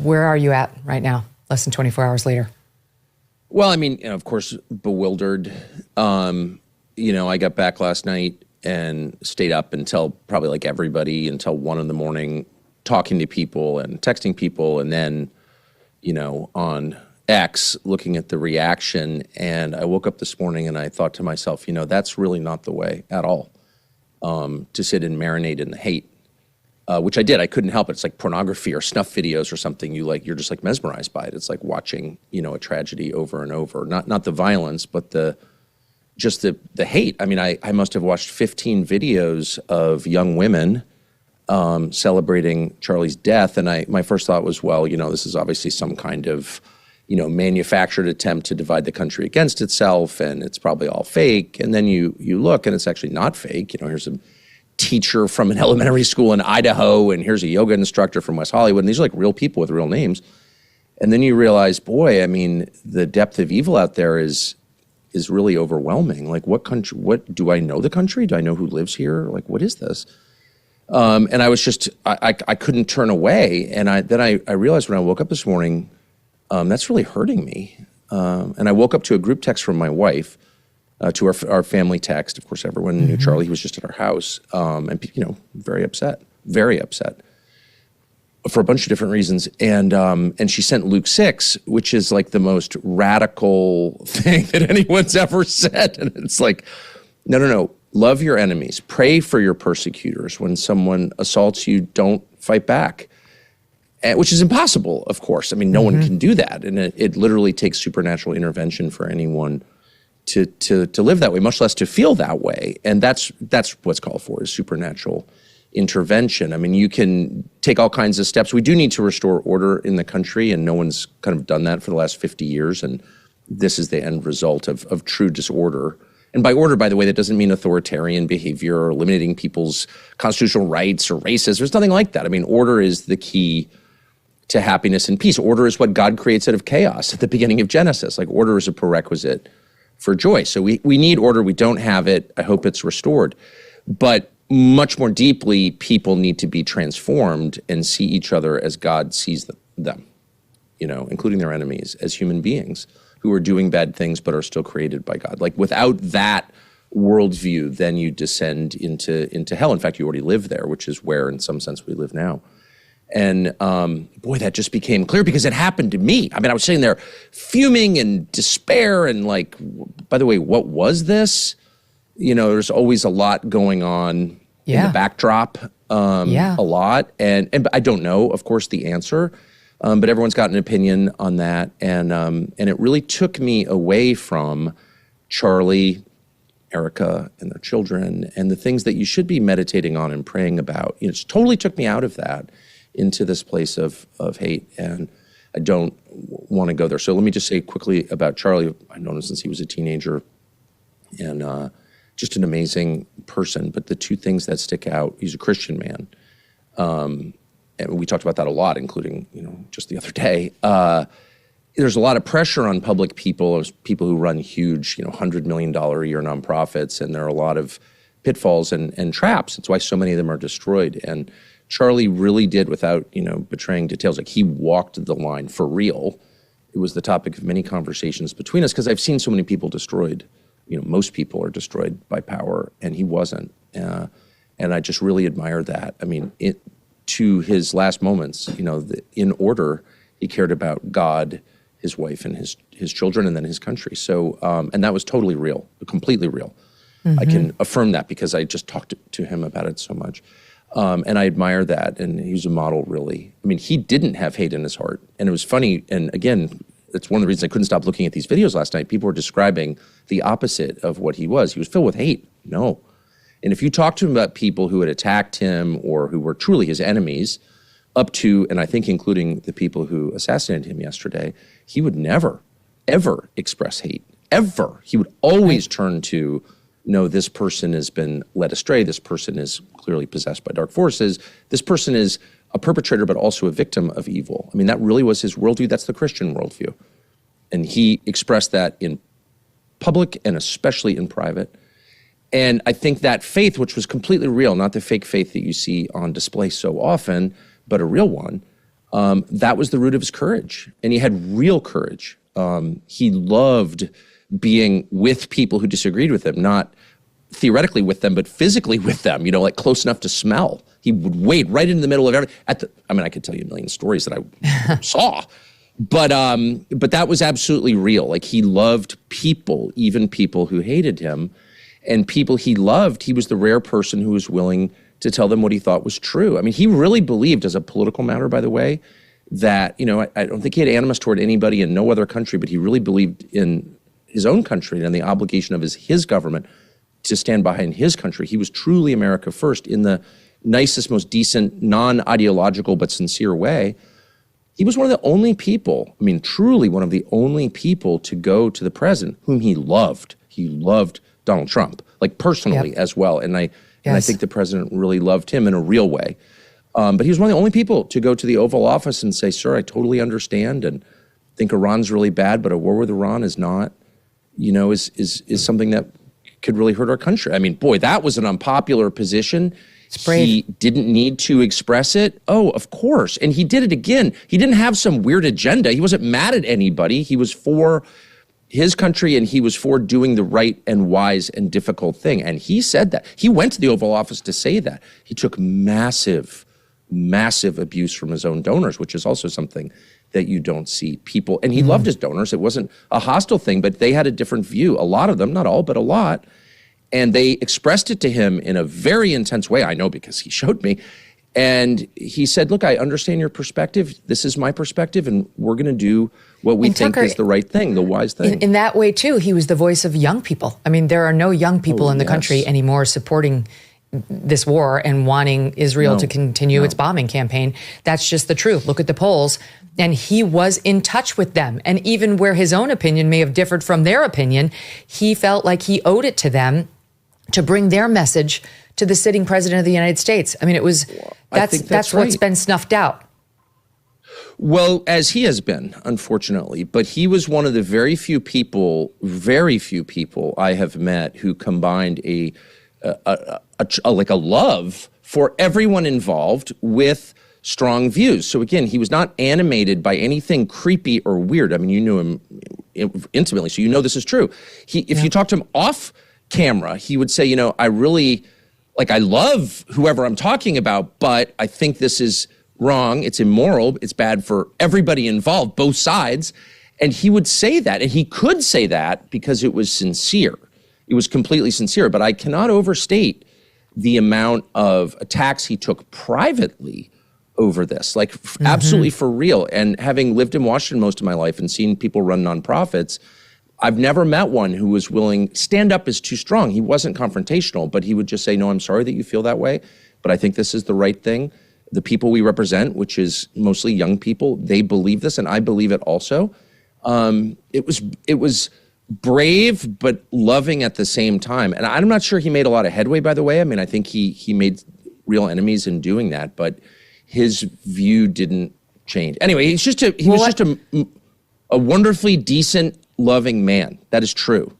Where are you at right now, less than 24 hours later? Well, I mean, of course, bewildered. I got back last night and stayed up until probably like everybody until 1 a.m, talking to people and texting people, and then, on X, looking at the reaction. And I woke up this morning and I thought to myself, that's really not the way at all, to sit and marinate in the hate, which I did. I couldn't help it. It's like pornography or snuff videos or something. You're just like mesmerized by it. It's like watching, a tragedy over and over. Not the violence, but the hate. I mean, I must have watched 15 videos of young women celebrating Charlie's death. And my first thought was, well, this is obviously some kind of, manufactured attempt to divide the country against itself, and it's probably all fake. And then you look, and it's actually not fake. Here's a teacher from an elementary school in Idaho, and here's a yoga instructor from West Hollywood, and these are like real people with real names. And then you realize, boy, I mean, the depth of evil out there is really overwhelming. Like, what country? What do I know the country? Do I know who lives here? Like, what is this? And I was just, I couldn't turn away. And then I realized when I woke up this morning, that's really hurting me. And I woke up to a group text from my wife, to our family text. Of course, everyone knew Charlie. He was just at our house, and very upset for a bunch of different reasons. And she sent Luke 6, which is like the most radical thing that anyone's ever said. And it's like, no. Love your enemies. Pray for your persecutors. When someone assaults you, don't fight back. Which is impossible, of course. I mean, no one can do that. And it literally takes supernatural intervention for anyone to live that way, much less to feel that way. And that's what's called for, is supernatural intervention. I mean, you can take all kinds of steps. We do need to restore order in the country, and no one's kind of done that for the last 50 years. And this is the end result of true disorder. And by order, by the way, that doesn't mean authoritarian behavior or limiting people's constitutional rights or races. There's nothing like that. I mean, order is the key to happiness and peace. Order is what God creates out of chaos at the beginning of Genesis. Like, order is a prerequisite for joy. So we need order. We don't have it. I hope it's restored. But much more deeply, people need to be transformed and see each other as God sees them, including their enemies, as human beings who are doing bad things but are still created by God. Like, without that worldview, then you descend into hell. In fact, you already live there, which is where, in some sense, we live now. And boy, that just became clear because it happened to me. I mean, I was sitting there fuming and despair and like, by the way, what was this? There's always a lot going on in the backdrop, a lot. And I don't know, of course, the answer, but everyone's got an opinion on that. And it really took me away from Charlie, Erica, and their children, and the things that you should be meditating on and praying about. It totally took me out of that into this place of hate, and I don't want to go there. So let me just say quickly about Charlie. I've known him since he was a teenager, and just an amazing person. But the two things that stick out, he's a Christian man, and we talked about that a lot, including just the other day. There's a lot of pressure on public people who run huge, $100 million a year nonprofits, and there are a lot of pitfalls and traps. It's why so many of them are destroyed. And Charlie really did, without betraying details, like, he walked the line for real. It was the topic of many conversations between us because I've seen so many people destroyed. Most people are destroyed by power, and he wasn't. And I just really admire that. I mean, to his last moments, in order, he cared about God, his wife, and his children, and then his country. So, and that was totally real, completely real. I can affirm that because I just talked to him about it so much. And I admire that, and he's a model, really. I mean, he didn't have hate in his heart. And it was funny, and again, it's one of the reasons I couldn't stop looking at these videos last night. People were describing the opposite of what he was. He was filled with hate. No. And if you talk to him about people who had attacked him or who were truly his enemies, up to, and I think including the people who assassinated him yesterday, he would never, ever express hate, ever. He would always turn to, no, this person has been led astray. This person is clearly possessed by dark forces. This person is a perpetrator, but also a victim of evil. I mean, that really was his worldview. That's the Christian worldview. And he expressed that in public and especially in private. And I think that faith, which was completely real, not the fake faith that you see on display so often, but a real one, that was the root of his courage. And he had real courage. He loved being with people who disagreed with him, not theoretically with them, but physically with them, like close enough to smell. He would wade right into the middle of everything. I could tell you a million stories that I saw, but that was absolutely real. Like, he loved people, even people who hated him, and people he loved. He was the rare person who was willing to tell them what he thought was true. I mean, he really believed, as a political matter, by the way, that, I don't think he had animus toward anybody in no other country, but he really believed in his own country and the obligation of his government to stand behind his country. He was truly America first in the nicest, most decent, non-ideological, but sincere way. He was one of the only people, truly one of the only people to go to the president whom he loved. He loved Donald Trump, like personally as well. And I think the president really loved him in a real way. But he was one of the only people to go to the Oval Office and say, sir, I totally understand and think Iran's really bad, but a war with Iran is not, is something that could really hurt our country. I mean, boy, that was an unpopular position. He didn't need to express it. Oh, of course. And he did it again. He didn't have some weird agenda. He wasn't mad at anybody. He was for his country, and he was for doing the right and wise and difficult thing. And he said that. He went to the Oval Office to say that. He took massive abuse from his own donors, which is also something that you don't see people. And he loved his donors. It wasn't a hostile thing, but they had a different view. A lot of them, not all, but a lot. And they expressed it to him in a very intense way. I know because he showed me. And he said, look, I understand your perspective. This is my perspective, and we're going to do what we think is the right thing, the wise thing. In that way, too, he was the voice of young people. I mean, there are no young people in the country anymore supporting this war and wanting Israel to continue its bombing campaign. That's just the truth. Look at the polls. And he was in touch with them. And even where his own opinion may have differed from their opinion, he felt like he owed it to them to bring their message to the sitting president of the United States. I mean, that's what's been snuffed out. Well, as he has been, unfortunately, but he was one of the very few people I have met who combined a love for everyone involved with strong views. So again, he was not animated by anything creepy or weird. I mean, you knew him intimately, so you know this is true. If you talk to him off camera, he would say, I really, I love whoever I'm talking about, but I think this is wrong, it's immoral, it's bad for everybody involved, both sides. And he would say that, and he could say that because it was sincere. It was completely sincere, but I cannot overstate the amount of attacks he took privately over this, absolutely for real. And having lived in Washington most of my life and seen people run nonprofits, I've never met one who was willing. Stand up is too strong. He wasn't confrontational, but he would just say, no, I'm sorry that you feel that way, but I think this is the right thing. The people we represent, which is mostly young people, they believe this, and I believe it also. It was brave, but loving at the same time. And I'm not sure he made a lot of headway, by the way. I mean, I think he made real enemies in doing that, but his view didn't change. Anyway, he was just a wonderfully decent, loving man. That is true.